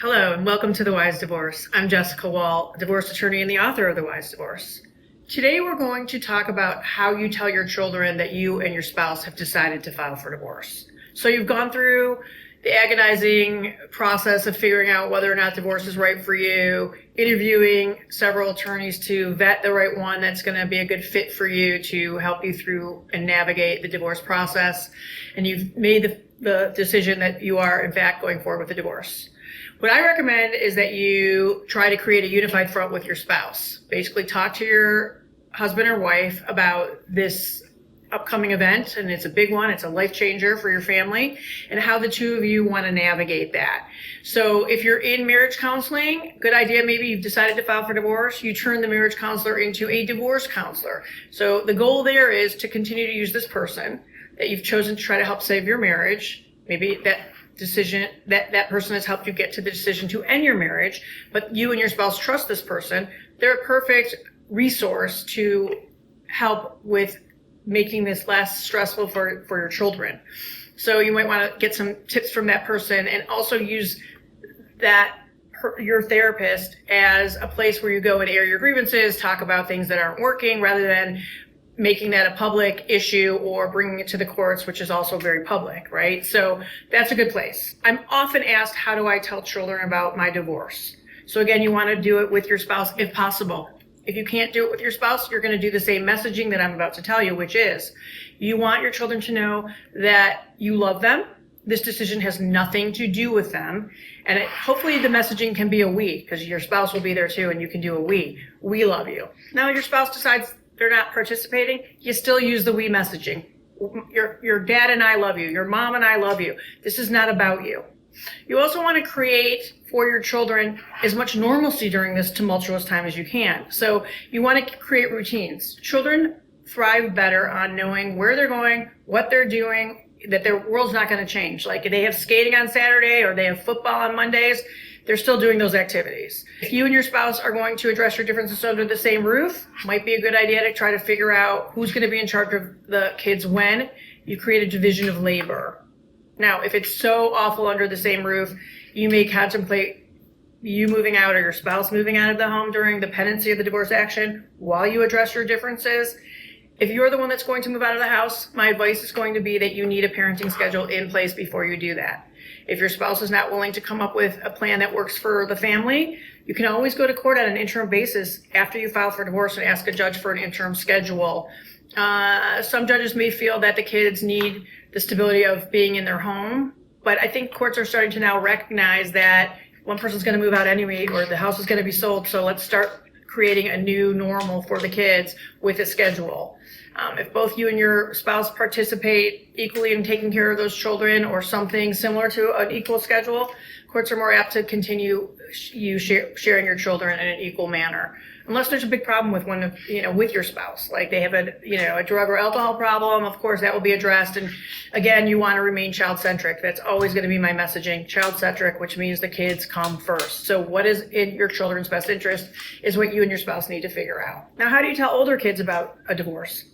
Hello and welcome to The Wise Divorce. I'm Jessica Woll, a divorce attorney and the author of The Wise Divorce. Today we're going to talk about how you tell your children that you and your spouse have decided to file for divorce. So you've gone through the agonizing process of figuring out whether or not divorce is right for you, interviewing several attorneys to vet the right one that's going to be a good fit for you to help you through and navigate the divorce process. And you've made the decision that you are in fact going forward with the divorce. What I recommend is that you try to create a unified front with your spouse. Basically talk to your husband or wife about this upcoming event, and it's a big one, it's a life changer for your family, and how the two of you want to navigate that. So if you're in marriage counseling, good idea, maybe you've decided to file for divorce, you turn the marriage counselor into a divorce counselor. So the goal there is to continue to use this person that you've chosen to try to help save your marriage. Maybe that person has helped you get to the decision to end your marriage, but you and your spouse trust this person. They're a perfect resource to help with making this less stressful for your children. So you might want to get some tips from that person, and also use your therapist as a place where you go and air your grievances, talk about things that aren't working, rather than making that a public issue or bringing it to the courts, which is also very public, right? So that's a good place. I'm often asked, how do I tell children about my divorce? So again, you want to do it with your spouse if possible. If you can't do it with your spouse, you're going to do the same messaging that I'm about to tell you, which is you want your children to know that you love them. This decision has nothing to do with them. And hopefully the messaging can be a we, because your spouse will be there too, and you can do a we. We love you. Now your spouse decides they're not participating, you still use the we messaging. Your dad and I love you. Your mom and I love you. This is not about you. You also want to create for your children as much normalcy during this tumultuous time as you can. So you want to create routines. Children thrive better on knowing where they're going, what they're doing, that their world's not going to change. Like if they have skating on Saturday or they have football on Mondays, they're still doing those activities. If you and your spouse are going to address your differences under the same roof, might be a good idea to try to figure out who's going to be in charge of the kids when. You create a division of labor. Now, if it's so awful under the same roof, you may contemplate you moving out or your spouse moving out of the home during the pendency of the divorce action while you address your differences. If you're the one that's going to move out of the house, my advice is going to be that you need a parenting schedule in place before you do that. If your spouse is not willing to come up with a plan that works for the family, you can always go to court on an interim basis after you file for divorce and ask a judge for an interim schedule. Some judges may feel that the kids need the stability of being in their home, but I think courts are starting to now recognize that one person's going to move out anyway, or the house is going to be sold, so let's start creating a new normal for the kids with a schedule. If both you and your spouse participate equally in taking care of those children or something similar to an equal schedule, courts are more apt to continue sharing your children in an equal manner. Unless there's a big problem with with your spouse, like they have a drug or alcohol problem, of course that will be addressed. And again, you want to remain child-centric. That's always going to be my messaging, child-centric, which means the kids come first. So what is in your children's best interest is what you and your spouse need to figure out. Now, how do you tell older kids about a divorce?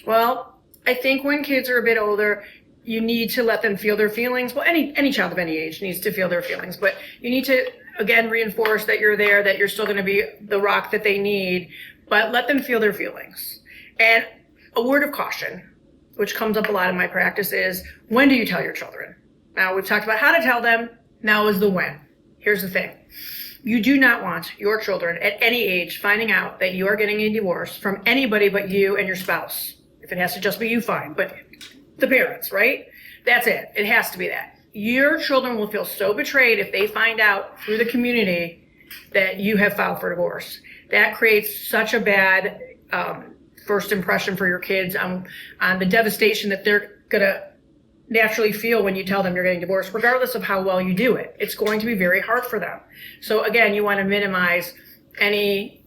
Well, I think when kids are a bit older, you need to let them feel their feelings. Well, any child of any age needs to feel their feelings, but you need to, again, reinforce that you're there, that you're still going to be the rock that they need, but let them feel their feelings. And a word of caution, which comes up a lot in my practice, is when do you tell your children? Now, we've talked about how to tell them. Now is the when. Here's the thing. You do not want your children at any age finding out that you are getting a divorce from anybody but you and your spouse. If it has to just be you, fine, but the parents, right? That's it. It has to be that. Your children will feel so betrayed if they find out through the community that you have filed for divorce. That creates such a bad first impression for your kids on the devastation that they're going to naturally feel when you tell them you're getting divorced, regardless of how well you do it. It's going to be very hard for them. So again, you want to minimize any,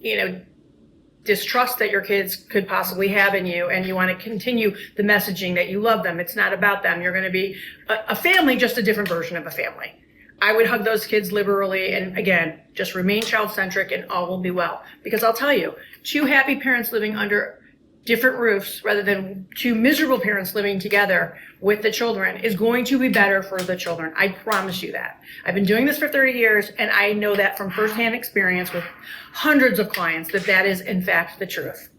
distrust that your kids could possibly have in you, and you want to continue the messaging that you love them. It's not about them. You're going to be a family, just a different version of a family. I would hug those kids liberally, and again, just remain child-centric and all will be well. Because I'll tell you, two happy parents living under different roofs rather than two miserable parents living together with the children is going to be better for the children. I promise you that. I've been doing this for 30 years, and I know that from firsthand experience with hundreds of clients that is in fact the truth.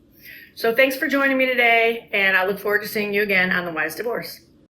So thanks for joining me today, and I look forward to seeing you again on The Wise Divorce.